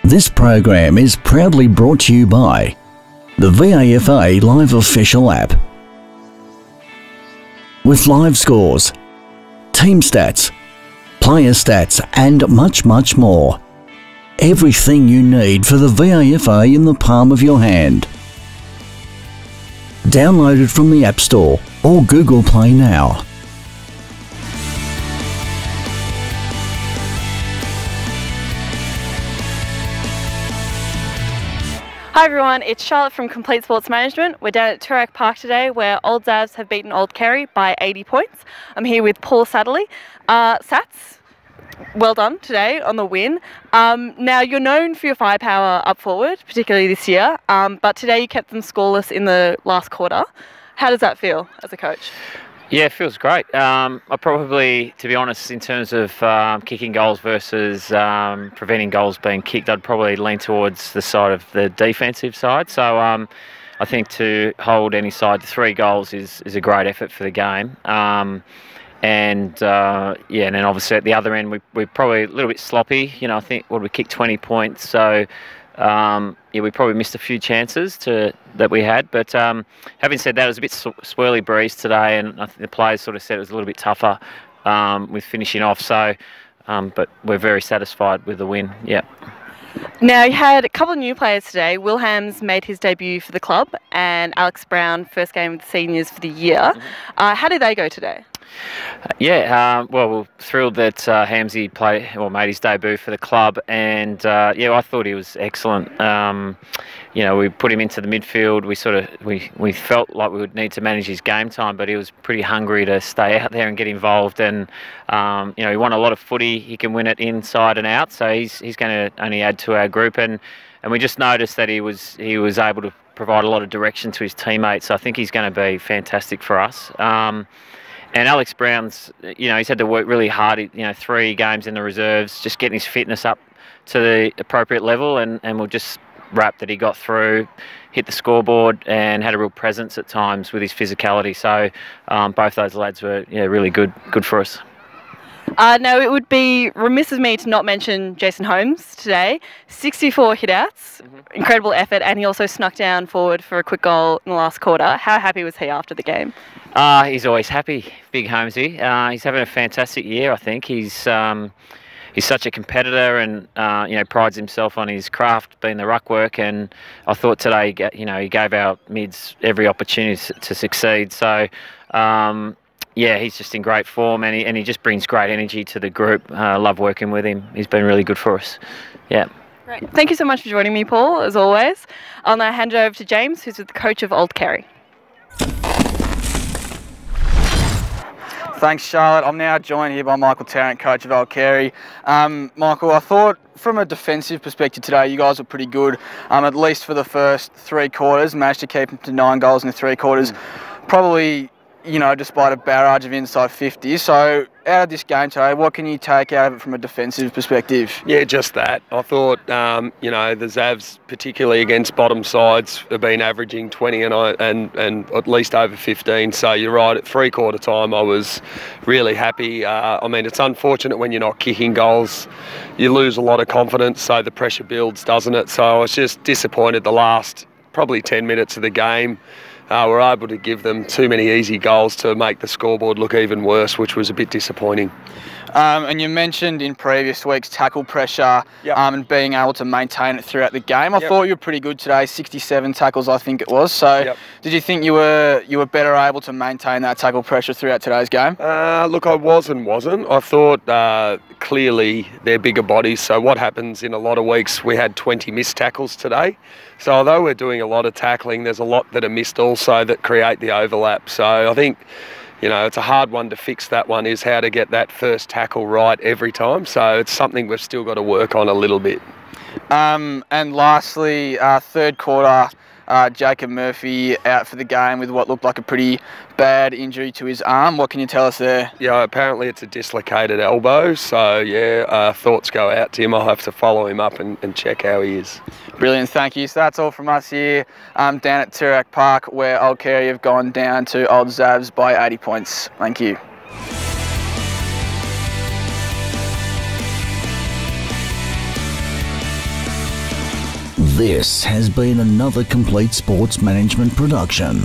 This program is proudly brought to you by the VAFA Live Official app. With live scores, team stats, player stats and much more. Everything you need for the VAFA in the palm of your hand. Download it from the App Store or Google Play now. Hi everyone, it's Charlotte from Complete Sports Management. We're down at Turak Park today where Old Xavs have beaten Old Carey by 80 points. I'm here with Paul Satterley. Sats, well done today on the win. Now you're known for your firepower up forward, particularly this year, but today you kept them scoreless in the last quarter. How does that feel as a coach? Yeah, it feels great. I probably, to be honest, in terms of kicking goals versus preventing goals being kicked, I'd probably lean towards the side of the defensive side. So I think to hold any side to 3 goals is a great effort for the game. And then obviously at the other end, we're probably a little bit sloppy. You know, I think we kicked 20 points, so we probably missed a few chances that we had. But having said that, it was a bit swirly breeze today, and I think the players sort of said it was a little bit tougher with finishing off. So, but we're very satisfied with the win. Yeah. Now, you had a couple of new players today. Will Hams made his debut for the club, and Alex Brown, first game with the seniors for the year. Mm-hmm. How did they go today? Well, we're thrilled that Hamsy made his debut for the club, and I thought he was excellent. We put him into the midfield. We felt like we would need to manage his game time, but he was pretty hungry to stay out there and get involved. And he won a lot of footy. He can win it inside and out, so he's going to only add to our group. And we just noticed that he was able to provide a lot of direction to his teammates. So I think he's going to be fantastic for us. And Alex Brown's, he's had to work really hard, 3 games in the reserves, just getting his fitness up to the appropriate level, and we'll just wrap that he got through, hit the scoreboard, and had a real presence at times with his physicality. So both those lads were really good for us. Now, it would be remiss of me to not mention Jason Holmes today. 64 hit-outs, incredible effort, and he also snuck down forward for a quick goal in the last quarter. How happy was he after the game? He's always happy, big Holmesy. He's having a fantastic year, I think. He's such a competitor and, prides himself on his craft, being the ruck work. And I thought today, he gave our mids every opportunity to succeed. So, he's just in great form, and he just brings great energy to the group. I love working with him. He's been really good for us. Yeah. Great. Thank you so much for joining me, Paul, as always. I'll now hand it over to James, who's the coach of Old Carey. Thanks, Charlotte. I'm now joined here by Michael Tarrant, coach of Old Carey. Michael, I thought from a defensive perspective today, you guys were pretty good, at least for the first 3 quarters. Managed to keep them to 9 goals in the 3 quarters. Probably, despite a barrage of inside 50s. So out of this game today, what can you take out of it from a defensive perspective? Yeah, just that. I thought, the Xavs, particularly against bottom sides, have been averaging 20 and at least over 15. So you're right, at 3/4 time, I was really happy. It's unfortunate when you're not kicking goals. You lose a lot of confidence, so the pressure builds, doesn't it? So I was just disappointed the last probably 10 minutes of the game. We're able to give them too many easy goals to make the scoreboard look even worse, which was a bit disappointing. And you mentioned in previous weeks tackle pressure and being able to maintain it throughout the game. I thought you were pretty good today, 67 tackles I think it was. So did you think you were better able to maintain that tackle pressure throughout today's game? Look, I was and wasn't. I thought clearly they're bigger bodies. So what happens in a lot of weeks, we had 20 missed tackles today. So although we're doing a lot of tackling, there's a lot that are missed also that create the overlap. So I think, it's a hard one to fix. That one is how to get that first tackle right every time. So it's something we've still got to work on a little bit. And lastly, 3rd quarter, Jacob Murphy out for the game with what looked like a pretty bad injury to his arm. What can you tell us there? Yeah, apparently it's a dislocated elbow. So, thoughts go out to him. I'll have to follow him up and check how he is. Brilliant, thank you. So that's all from us here down at Turak Park, where Old Carey have gone down to Old Xavs by 80 points. Thank you. This has been another Complete Sports Management production.